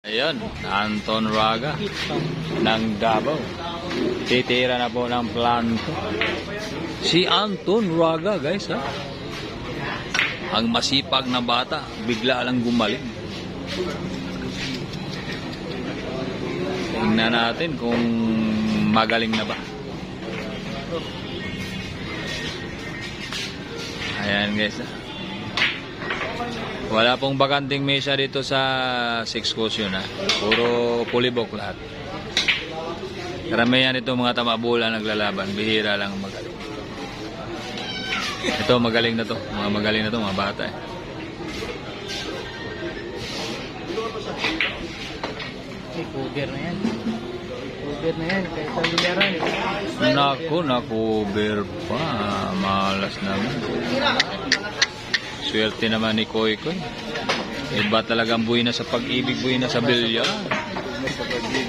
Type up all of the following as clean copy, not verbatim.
Ayun, Anton Raga ng Davao. Titira na po ng planto. Si Anton Raga, guys, ha? Ang masipag na bata, bigla lang gumaling. Tingnan natin kung magaling na ba. Ayan, guys, ha? Wala pong bakanting mesa dito sa 6 cushion, ha. Puro pulibok lahat. Karamihan ito mga tamabulan naglalaban. Bihira lang magaling. Ito magaling na to. Mga magaling na to, mga bata, eh. Cover na yan. Cover na yan. Kaya sa bilyaran, eh. Naku, na-cover pa. Malas naman. Swerte naman ni Koy Koy. Iba talagang buhay na sa pag-ibig, buhay na sa bilyar.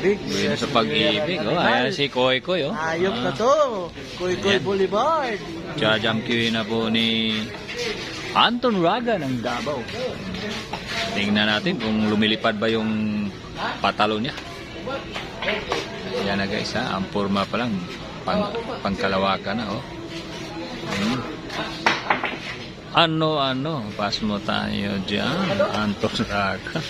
Buhay na sa pag-ibig. Oh, ayan si Koy Koy. Oh. Ayop na to. Koy Koy Boulevard. Jajamkiwi na po ni Anton Raga ng Davao. Tingnan natin kung lumilipad ba yung patalo niya. Ayan na, guys, ha. Ang forma pa lang. Pangkalawakan na. Oh. Ano, pas mo tayo dyan, Anton Raga.